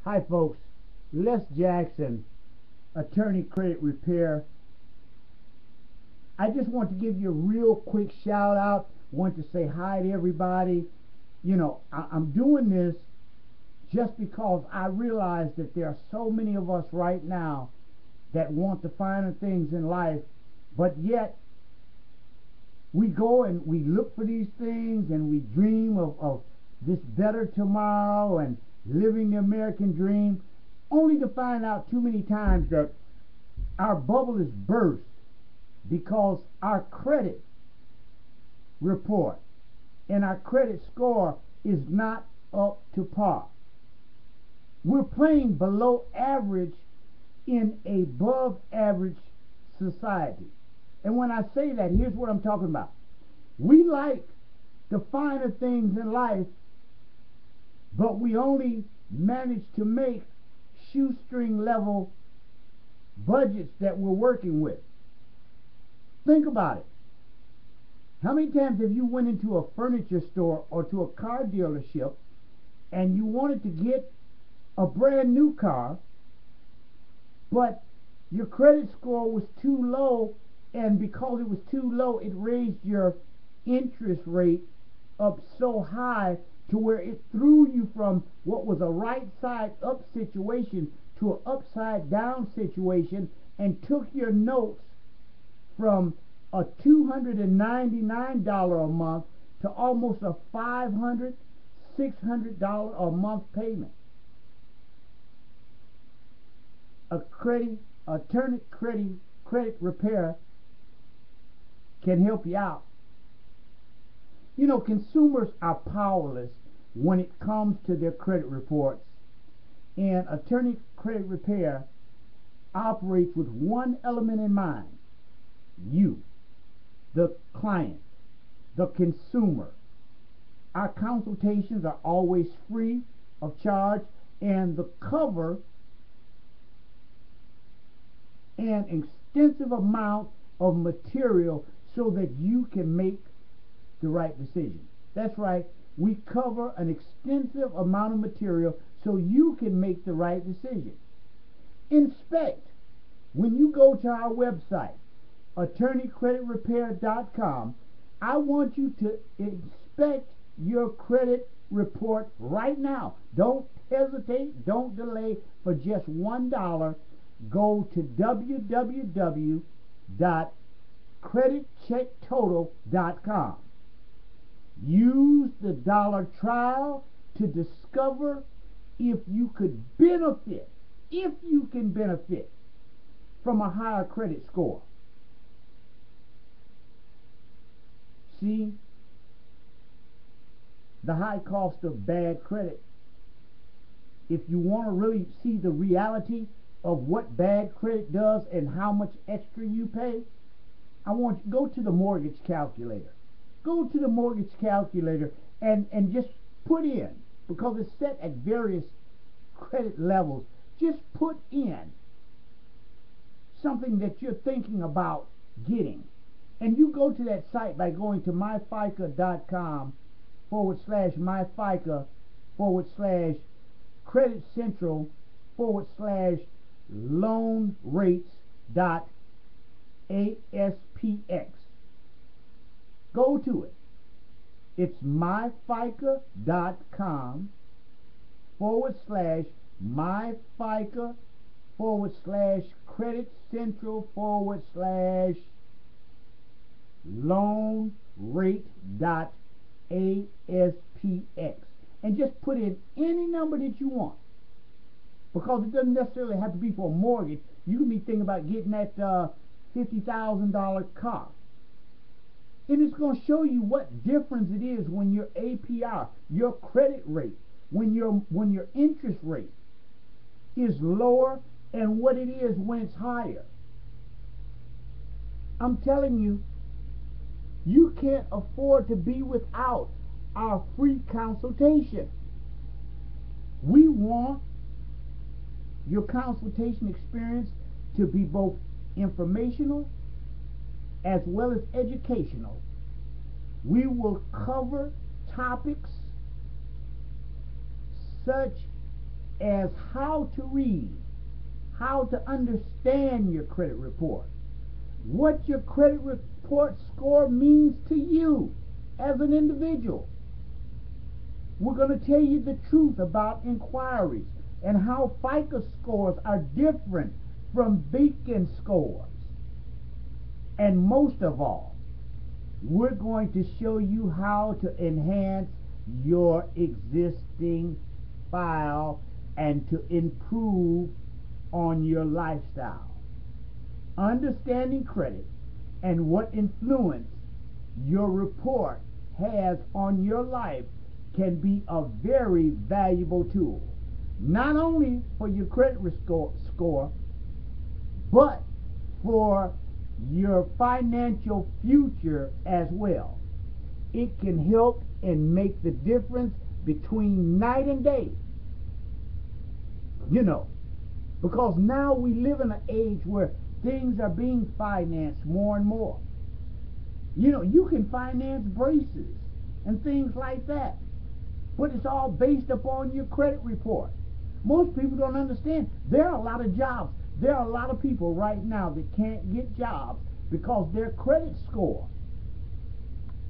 Hi folks, Les Jackson, Attorney Credit Repair. I just want to give you a real quick shout out. Want to say hi to everybody. I'm doing this just because I realize that there are so many of us right now that want the finer things in life, but yet we go and we look for these things and we dream of this better tomorrow and living the American dream, only to find out too many times that our bubble is burst because our credit report and our credit score is not up to par. We're playing below average in a above average society. And when I say that, here's what I'm talking about. We like the finer things in life, but we only manage to make shoestring level budgets that we're working with. Think about it. How many times have you went into a furniture store or to a car dealership and you wanted to get a brand new car, but your credit score was too low, and because it was too low, it raised your interest rate up so high to where it threw you from what was a right side up situation to an upside down situation, and took your notes from a $299 a month to almost a $500, $600 a month payment. Attorney credit repair can help you out. Consumers are powerless when it comes to their credit reports, and Attorney Credit Repair operates with one element in mind: you, the client, the consumer. Our consultations are always free of charge, and the cover an extensive amount of material so that you can make the right decision. That's right, we cover an extensive amount of material so you can make the right decision. Inspect. When you go to our website, attorneycreditrepair.com, I want you to inspect your credit report right now. Don't hesitate, don't delay. For just $1, go to www.creditchecktotal.com. Use the dollar trial to discover if you can benefit from a higher credit score. See, the high cost of bad credit. If you want to really see the reality of what bad credit does and how much extra you pay, I want you to go to the mortgage calculator. Go to the mortgage calculator and just put in, because it's set at various credit levels, just put in something that you're thinking about getting. And you go to that site by going to myfica.com/myfica/credit central/loan rates.aspx. Go to it. It's myfica.com/myfica/credit central/loan rate.aspx, and just put in any number that you want, because it doesn't necessarily have to be for a mortgage. You can be thinking about getting that $50,000 car, and it's going to show you what difference it is when your APR, your credit rate, when your interest rate is lower, and what it is when it's higher. I'm telling you, you can't afford to be without our free consultation. We want your consultation experience to be both informational as well as educational. We will cover topics such as how to read, how to understand your credit report, what your credit report score means to you as an individual. We're going to tell you the truth about inquiries and how FICO scores are different from Beacon scores. And most of all, we're going to show you how to enhance your existing file and to improve on your lifestyle. Understanding credit and what influence your report has on your life can be a very valuable tool, not only for your credit score, but for your financial future as well. It can help and make the difference between night and day. You know, because now we live in an age where things are being financed more and more. You know, you can finance braces and things like that, but it's all based upon your credit report. Most people don't understand. There are a lot of jobs. There are a lot of people right now that can't get jobs because their credit score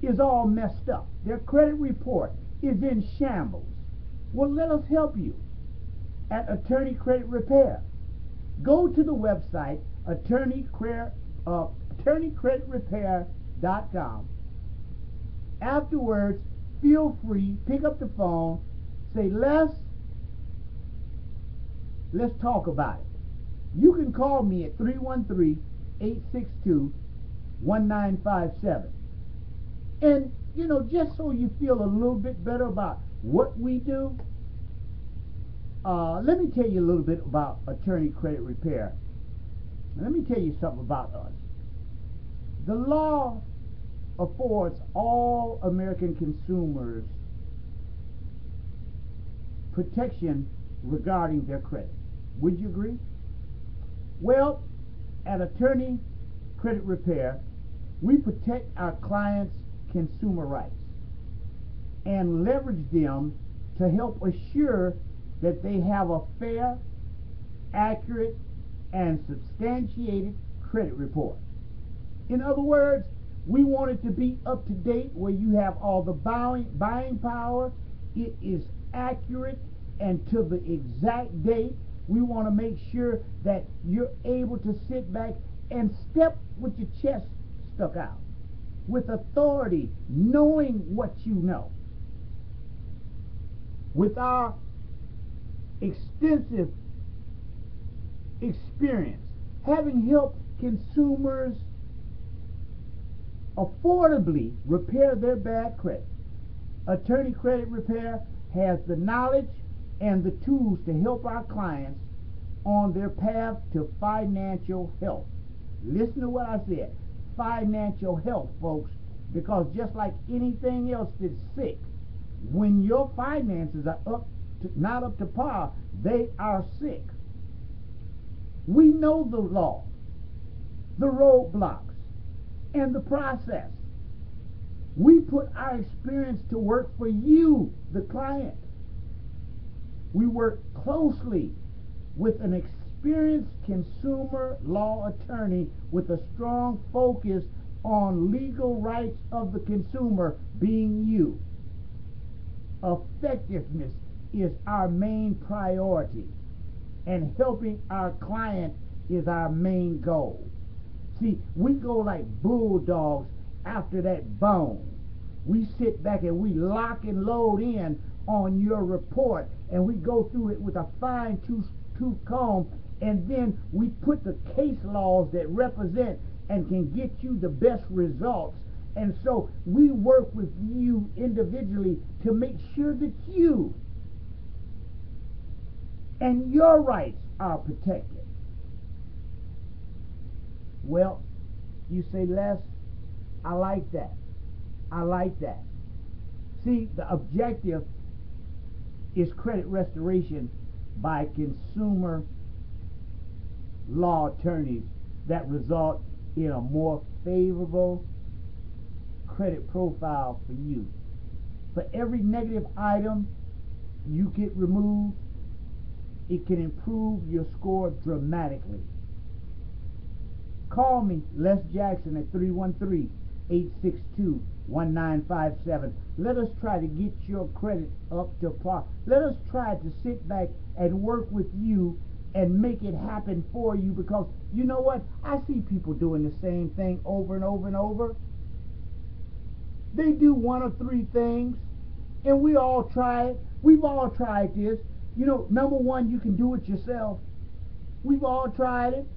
is all messed up. Their credit report is in shambles. Well, let us help you at Attorney Credit Repair. Go to the website attorneycreditrepair.com. Afterwards, feel free, pick up the phone, say, let's talk about it. You can call me at 313-862-1957. And, you know, just so you feel a little bit better about what we do, let me tell you a little bit about Attorney Credit Repair. Let me tell you something about us. The law affords all American consumers protection regarding their credit. Would you agree? Well, at Attorney Credit Repair, we protect our clients' consumer rights and leverage them to help assure that they have a fair, accurate, and substantiated credit report. In other words, we want it to be up to date where you have all the buying power. It is accurate and to the exact date. We want to make sure that you're able to sit back and step with your chest stuck out, with authority, knowing what you know. With our extensive experience, having helped consumers affordably repair their bad credit, Attorney Credit Repair has the knowledge and the tools to help our clients on their path to financial health. Listen to what I said, financial health, folks, because just like anything else that's sick, when your finances are not up to par, they are sick. We know the law, the roadblocks, and the process. We put our experience to work for you, the client. We work closely with an experienced consumer law attorney with a strong focus on legal rights of the consumer, being you. Effectiveness is our main priority, and helping our client is our main goal. See, we go like bulldogs after that bone. We sit back and we lock and load in on your report, and we go through it with a fine-tooth comb, and then we put the case laws that represent and can get you the best results. And so we work with you individually to make sure that you and your rights are protected. Well, you say, Les, I like that. I like that. See, the objective is credit restoration by consumer law attorneys that result in a more favorable credit profile for you. For every negative item you get removed, it can improve your score dramatically. Call me, Les Jackson, at 313-862-1957. Let us try to get your credit up to par. Let us try to sit back and work with you and make it happen for you, because you know what? I see people doing the same thing over and over and over. They do one or three things, and we all try it. We've all tried this. You know, number one, you can do it yourself. We've all tried it.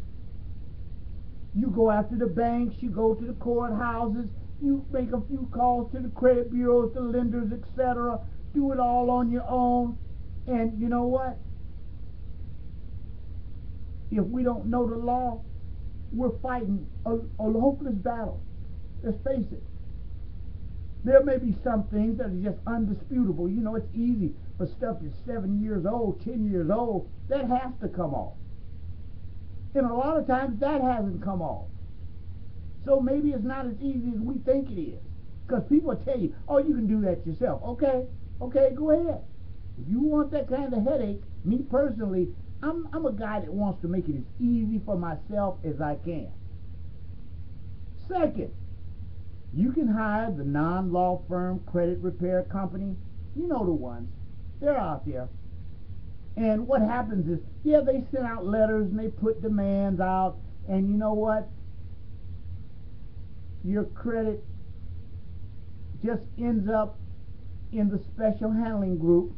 You go after the banks, you go to the courthouses, you make a few calls to the credit bureaus, the lenders, etc. Do it all on your own. And you know what? If we don't know the law, we're fighting a hopeless battle. Let's face it. There may be some things that are just undisputable. You know, it's easy for stuff that's 7 years old, 10 years old. That has to come off. And a lot of times that hasn't come off. So maybe it's not as easy as we think it is. Because people tell you, oh, you can do that yourself. Okay, go ahead. If you want that kind of headache, me personally, I'm a guy that wants to make it as easy for myself as I can. Second, you can hire the non-law firm credit repair company. You know the ones. They're out there. And what happens is, yeah, they send out letters and they put demands out. And you know what? Your credit just ends up in the special handling group.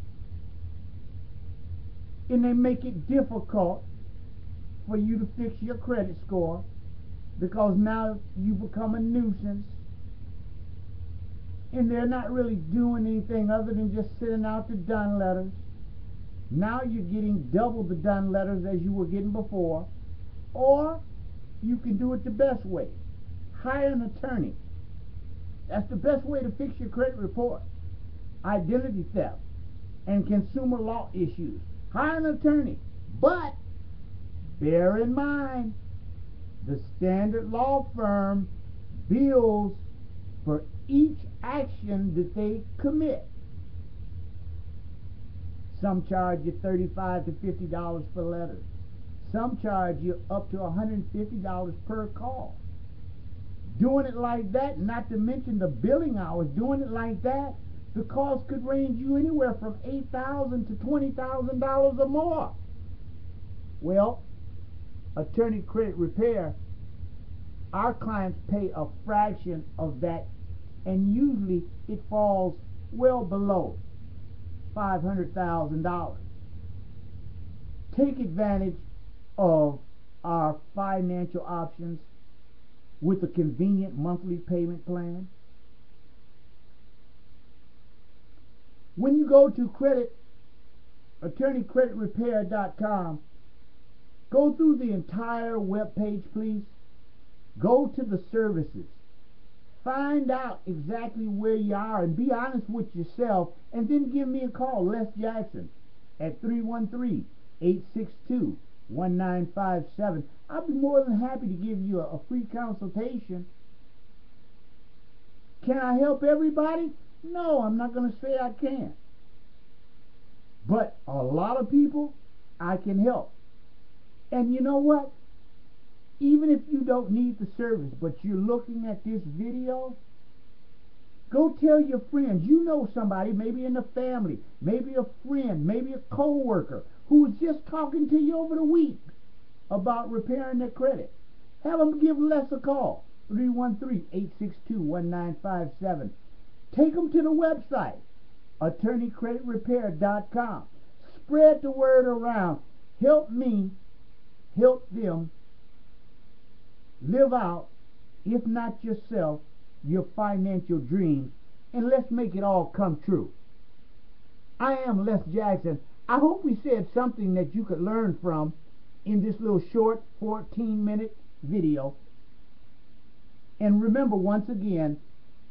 And they make it difficult for you to fix your credit score, because now you become a nuisance. And they're not really doing anything other than just sending out the done letters. Now you're getting double the done letters as you were getting before. Or you can do it the best way. Hire an attorney. That's the best way to fix your credit report. Identity theft and consumer law issues. Hire an attorney. But bear in mind, the standard law firm bills for each action that they commit. Some charge you $35 to $50 for letters. Some charge you up to $150 per call. Doing it like that, not to mention the billing hours, doing it like that, the cost could range you anywhere from $8,000 to $20,000 or more. Well, Attorney Credit Repair, our clients pay a fraction of that, and usually it falls well below $500,000. Take advantage of our financial options with a convenient monthly payment plan. When you go to attorneycreditrepair.com, go through the entire web page, please. Go to the services. Find out exactly where you are and be honest with yourself, and then give me a call, Les Jackson, at 313-862-1957. I'll be more than happy to give you a free consultation. Can I help everybody? No, I'm not going to say I can't. But a lot of people I can help. And you know what? Even if you don't need the service, but you're looking at this video, go tell your friends. You know somebody, maybe in the family, maybe a friend, maybe a co-worker, who was just talking to you over the week about repairing their credit. Have them give Les a call, 313-862-1957. Take them to the website, attorneycreditrepair.com. Spread the word around. Help me, help them live out, if not yourself, your financial dreams, and let's make it all come true. I am Les Jackson. I hope we said something that you could learn from in this little short 14-minute video. And remember, once again,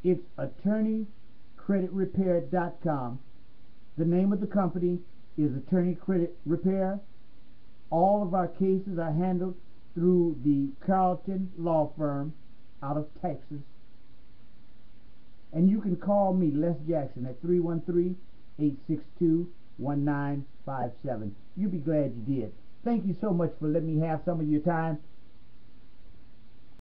it's attorneycreditrepair.com. The name of the company is Attorney Credit Repair. All of our cases are handled through the Carlton Law Firm out of Texas. And you can call me, Les Jackson, at 313-862-1957. 1957. You'll be glad you did. Thank you so much for letting me have some of your time.